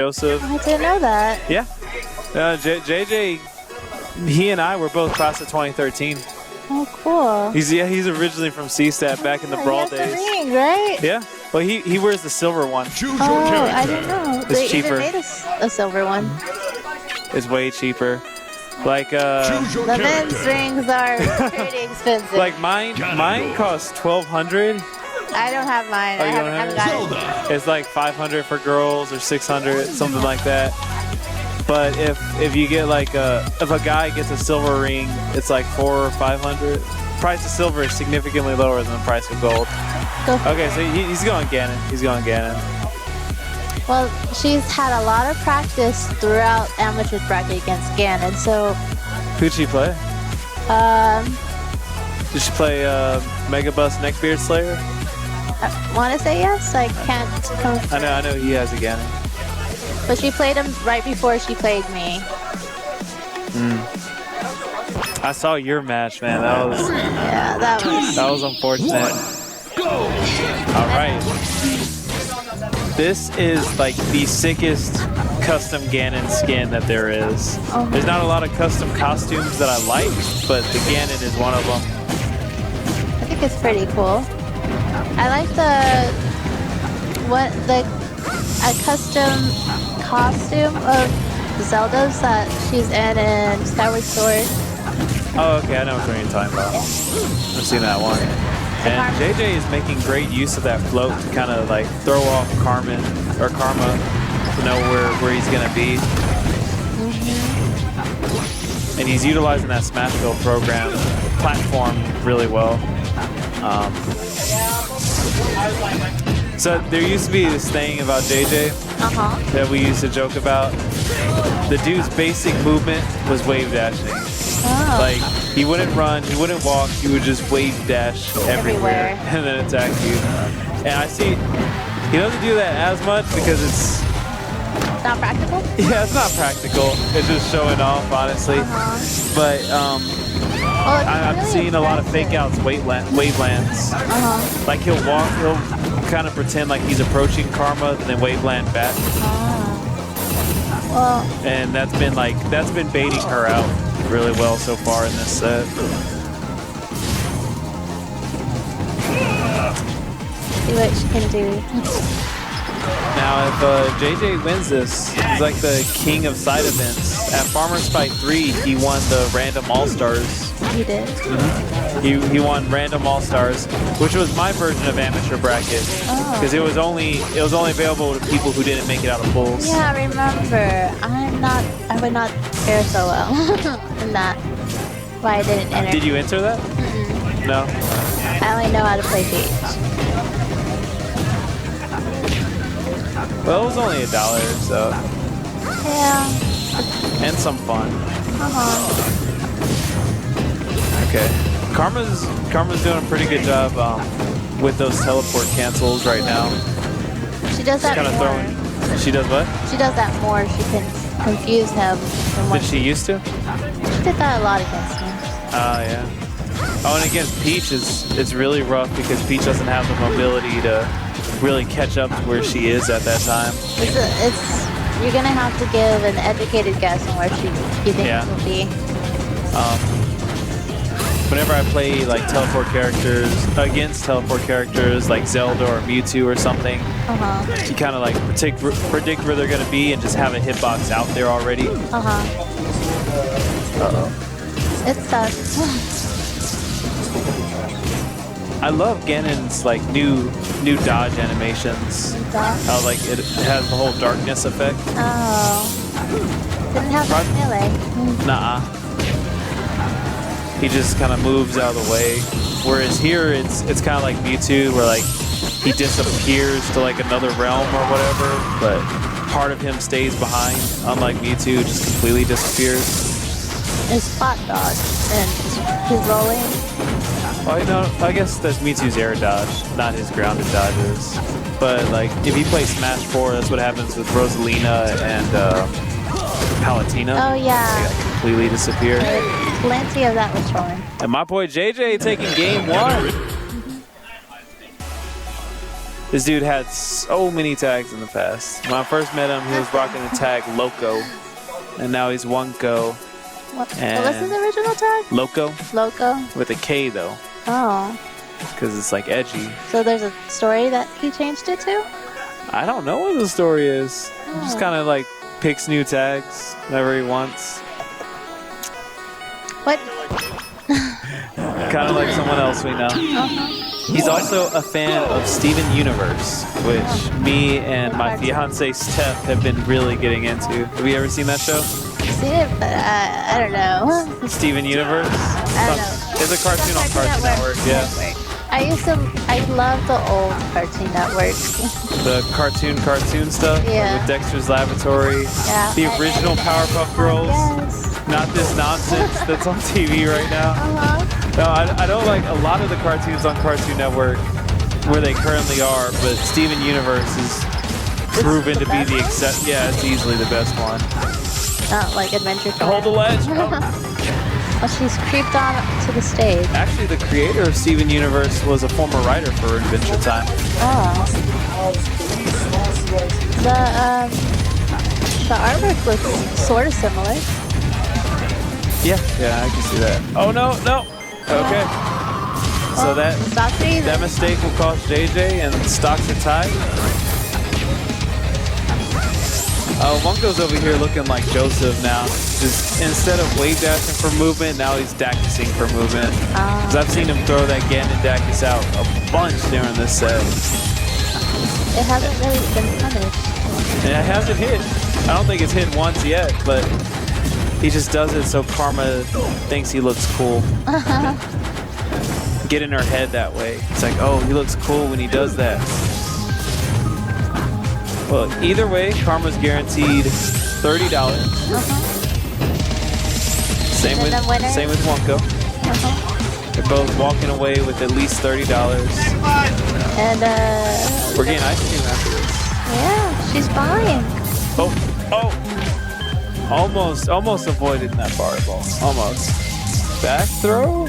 Joseph. I didn't know that. Yeah. JJ, he and I were both class of 2013. Oh, cool. He's originally from CSTAT back in the Brawl he has days. the ring, right? Yeah. Well, he wears the silver one. Oh, I didn't know. They cheaper. even made a silver one. It's way cheaper. Like the men's rings are pretty expensive. Like mine costs $1,200. I don't have mine. Oh, I you don't haven't have got it? It's like $500 for girls or $600, something like that. But if you get like if a guy gets a silver ring, it's like $400 or $500. Price of silver is significantly lower than the price of gold. Okay, so he's going Ganon. He's going Ganon. Well, she's had a lot of practice throughout amateur bracket against Ganon, so... Who'd she play? Did she play Megabus Neckbeard Slayer? I want to say yes, I can't confirm. I know he has a Ganon. But she played him right before she played me. I saw your match, man. That was unfortunate. All right. This is like the sickest custom Ganon skin that there is. There's not a lot of custom costumes that I like, but the Ganon is one of them. I think it's pretty cool. I like a custom costume of Zelda's that she's in Skyward Sword. Oh, okay, I know what you're talking about. I've seen that one. And JJ is making great use of that float to kind of like throw off Karma to know where he's gonna be. And he's utilizing that Smashville program platform really well. So there used to be this thing about JJ that we used to joke about. The dude's basic movement was wave dashing. Like, he wouldn't run, he wouldn't walk, he would just wave dash everywhere and then attack you. And I see, he doesn't do that as much because it's not practical? Yeah, it's not practical. It's just showing off, honestly. But I've seen a lot of fake outs wavelands. Like he'll kind of pretend like he's approaching Karma, then waveland back. And that's been baiting her out really well so far in this set. See what she can do. Now, if JJ wins this, he's like the king of side events. At Farmer's Fight 3, he won the Random All-Stars. He did? He won Random All-Stars, which was my version of amateur bracket. Because it was only available to people who didn't make it out of pools. Yeah, I remember. I would not fare so well in that. Why I didn't enter. Did you enter that? No. I only know how to play Peach. Well, it was only $1, so. Yeah. And some fun. Okay. Karma's doing a pretty good job with those teleport cancels right now. She does that more. She does what? She does that more. She can confuse him. Did she used to? She did that a lot against me. Yeah. Oh, and against Peach, it's really rough because Peach doesn't have the mobility to really catch up to where she is at that time. You're gonna have to give an educated guess on where you think it will be. Whenever I play like teleport characters against teleport characters like Zelda or Mewtwo or something, you kind of like predict where they're gonna be and just have a hitbox out there already. It sucks. I love Ganon's like new dodge animations. How like it has the whole darkness effect. Didn't have melee. Nah. He just kind of moves out of the way. Whereas here it's kind of like Mewtwo, where like he disappears to like another realm or whatever, but part of him stays behind. Unlike Mewtwo, just completely disappears. His spot dodge and his rolling. Well, I guess that's Mewtwo's air dodge, not his grounded dodges. But like, if you play Smash 4, that's what happens with Rosalina and Palutena. Oh yeah. They completely disappear. Plenty of that was rolling. And my boy JJ taking game 1. This dude had so many tags in the past. When I first met him, he was rocking the tag Loco, and now he's Wunko. What's his original tag? Loco. Loco. With a K though. Oh. Because it's like edgy. So there's a story that he changed it to? I don't know what the story is. He just kind of like picks new tags whenever he wants. What? Kind of like someone else we know. He's also a fan of Steven Universe, which me and my fiance Steph have been really getting into. Have you ever seen that show? Seen it, but I don't know. Steven Universe? I don't know. It's a cartoon on Cartoon Network, yeah. I love the old Cartoon Network. The cartoon stuff? Yeah. With Dexter's Laboratory. Yeah. The original Powerpuff Girls. Yes. Not this nonsense that's on TV right now. No, I don't like a lot of the cartoons on Cartoon Network where they currently are, but Steven Universe is proven to be the exception. Yeah, it's easily the best one. Not like Adventure Time. Hold the ledge. Oh, she's creeped on to the stage. Actually, the creator of Steven Universe was a former writer for Adventure Time. Oh. The artwork looks sort of similar. Yeah, I can see that. Oh no. Okay. So that mistake will cost JJ, and stocks are tied. Wunko's over here looking like Joseph now. Just instead of wave dashing for movement, now he's dacusing for movement. Because I've seen him throw that Ganon dacus out a bunch during this set. It hasn't really been punished. And it hasn't hit. I don't think it's hit once yet, but he just does it so Karma thinks he looks cool. Get in her head that way. It's like, oh, he looks cool when he does that. Well, either way, Karma's guaranteed $30. Same with Wunko. They're both walking away with at least $30. And we're getting ice cream after this. Yeah, she's buying. Oh! Almost avoided that fireball. Almost. Back throw?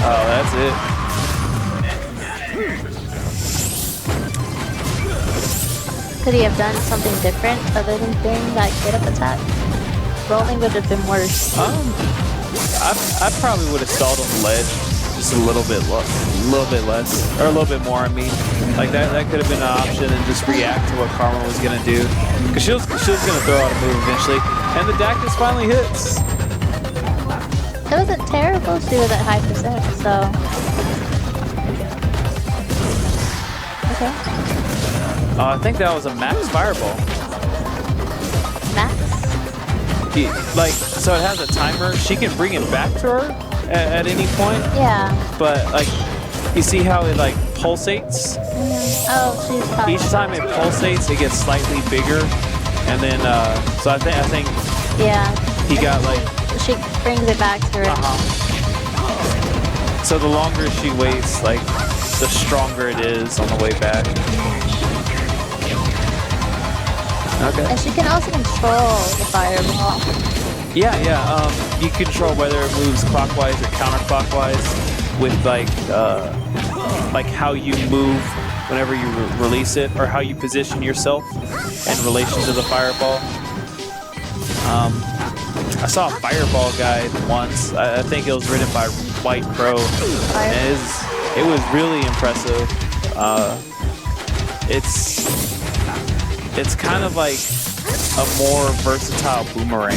Oh, that's it. Could he have done something different other than doing that get-up attack? Rolling would have been worse. I probably would have stalled on the ledge just a little bit less, or a little bit more. I mean, like that could have been an option, and just react to what Karma was gonna do, because she was gonna throw out a move eventually, and the Dacus finally hits. It wasn't terrible. She was at high percent, so okay. I think that was a max fireball. Max? So it has a timer. She can bring it back to her at any point. Yeah. But like, you see how it like pulsates? Oh, she's probably... Each time it pulsates, it gets slightly bigger, and then so I think. Yeah. He got like. She brings it back to her. So the longer she waits, like, the stronger it is on the way back. Okay. And she can also control the fireball. Yeah. You control whether it moves clockwise or counterclockwise with like how you move whenever you release it, or how you position yourself in relation to the fireball. I saw a fireball guide once. I think it was written by White Crow, and it was really impressive. It's kind of like a more versatile boomerang.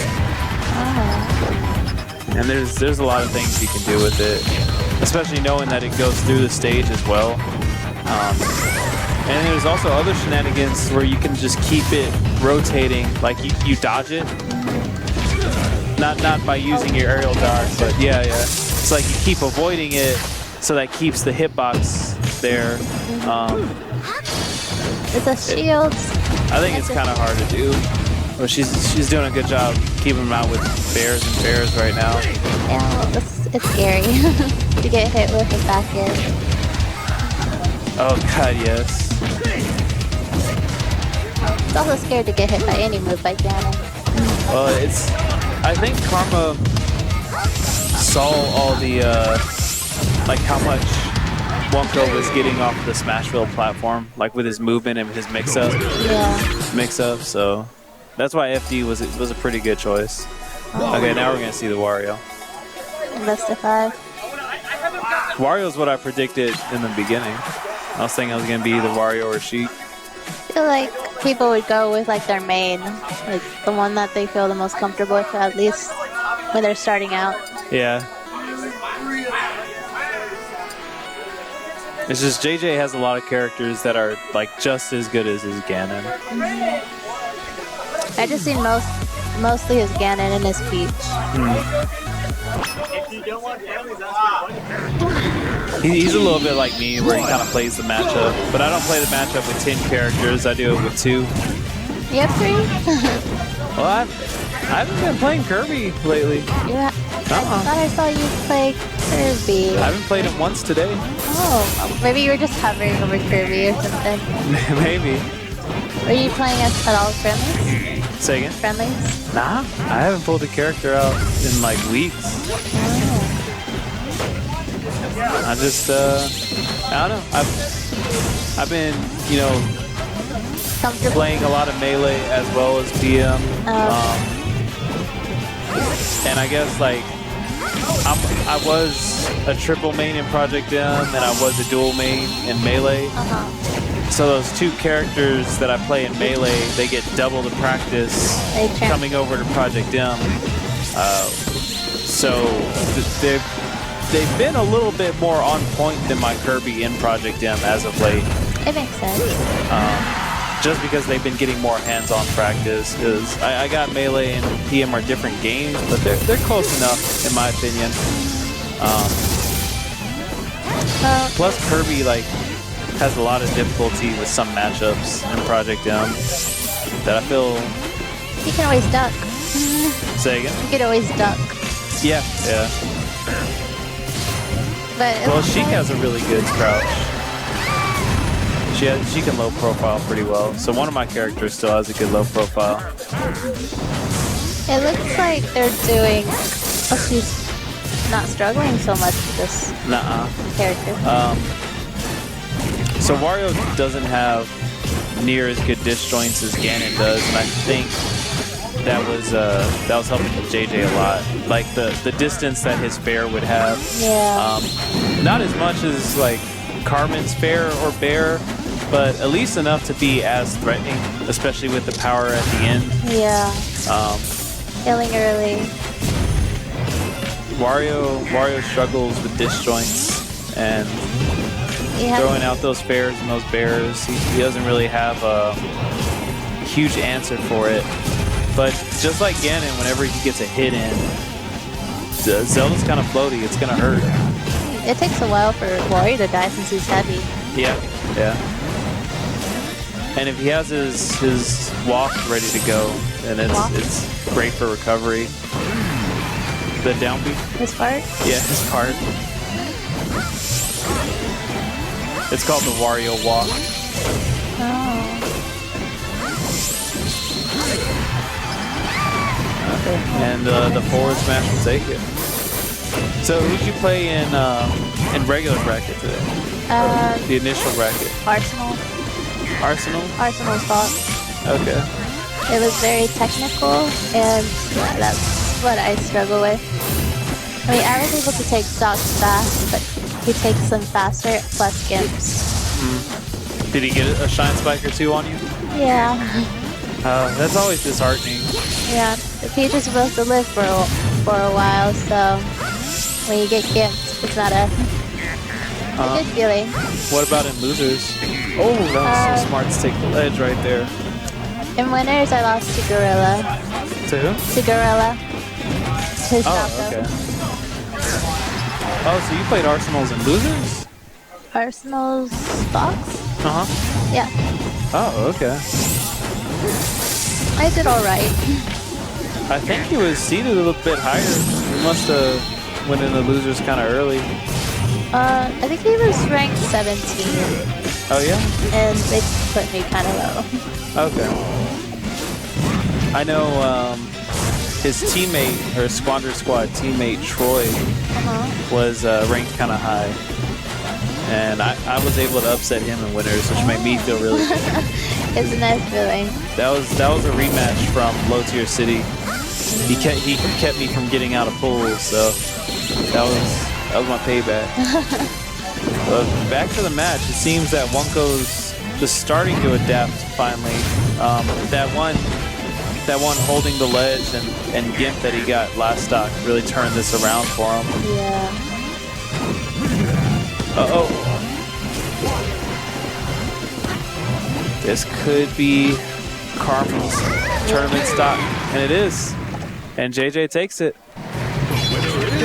And there's a lot of things you can do with it, especially knowing that it goes through the stage as well. And there's also other shenanigans where you can just keep it rotating, like you dodge it. Not by using your aerial dodge, but yeah. It's like you keep avoiding it, so that keeps the hitbox there. It's a shield. I think it's kind of hard to do. Well, she's doing a good job keeping them out with bears and bears right now. Yeah, it's scary to get hit with a back end. Oh god, yes. It's also scary to get hit by any move by Ganon. Well, I think Karma saw all the like how much Wunko was getting off the Smashville platform, like with his movement and his mix-up. Yeah. Mix-up, so that's why FD was a pretty good choice. Okay, now we're gonna see the Wario. Best of 5. Wario's what I predicted in the beginning. I was thinking I was gonna be either Wario or Sheik. I feel like people would go with like their main, like the one that they feel the most comfortable with, at least when they're starting out. Yeah. It's just JJ has a lot of characters that are like just as good as his Ganon. I just seen mostly his Ganon and his Peach. He's a little bit like me, where he kind of plays the matchup, but I don't play the matchup with 10 characters. I do it with 2. You have 3? Well, I haven't been playing Kirby lately. Yeah. I thought I saw you play Kirby. I haven't played it once today. Oh, maybe you were just hovering over Kirby or something. Maybe. Are you playing at all friendlies? Say again? Friendlies? Nah, I haven't pulled a character out in like weeks. Oh. I just, I don't know. I've been, you know, playing a lot of Melee as well as PM. And I guess like I was a triple main in Project M, and I was a dual main in Melee. So those 2 characters that I play in Melee, they get double the practice coming over to Project M. So they've been a little bit more on point than my Kirby in Project M as of late. It makes sense. Just because they've been getting more hands-on practice. Because I got Melee and PM are different games, but they're close enough in my opinion. Plus Kirby like has a lot of difficulty with some matchups in Project M that I feel. You can always duck. Say again? You can always duck. Yeah. But well, Sheik has a really good crouch. She can low profile pretty well. So one of my characters still has a good low profile. It looks like they're doing. Oh, she's not struggling so much with this character. So Wario doesn't have near as good disjoints as Ganon does, and I think that was helping JJ a lot. Like the distance that his fair would have. Yeah. Not as much as like Carmen's fair or bear, but at least enough to be as threatening, especially with the power at the end. Yeah. Killing early. Wario struggles with disjoints and throwing out those fairs and those bears. He doesn't really have a huge answer for it. But just like Ganon, whenever he gets a hit in, Zelda's kind of floaty. It's gonna hurt. It takes a while for Wario to die since he's heavy. Yeah. And if he has his walk ready to go, then it's great for recovery. The down beat? His part? Yeah, his part. It's called the Wario walk. Oh. Okay. And the forward smash will take it. So who'd you play in regular bracket today? The initial bracket. Arsenal. Arsenal's fault. Okay. It was very technical, and that's what I struggle with. I mean, I was able to take stocks fast, but he takes them faster, plus gimps. Did he get a shine spike or 2 on you? Yeah. That's always disheartening. Yeah, the Peach is supposed to live for a while, so when you get gimped, it's not a good feeling. What about in losers? Oh, that was so smart to take the ledge right there. In winners, I lost to Gorilla. To who? To Gorilla. His okay. Oh, so you played Arsenals and losers? Arsenal's box? Yeah. Oh, okay. I did alright. I think he was seated a little bit higher. He must have went in the losers kind of early. I think he was ranked 17. Oh, yeah? And they put me kind of low. Okay. I know his teammate, or Squander Squad teammate, Troy, was ranked kind of high. and I was able to upset him in winners, which made me feel really good. It's a nice feeling. That was a rematch from Low Tier City. He kept me from getting out of pools, so that was my payback. But back to the match, it seems that Wunko's just starting to adapt finally. That one holding the ledge and gimp that he got last stock really turned this around for him. Yeah. Uh-oh. This could be Carmen's tournament stock, and it is. And JJ takes it.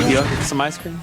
You want some ice cream?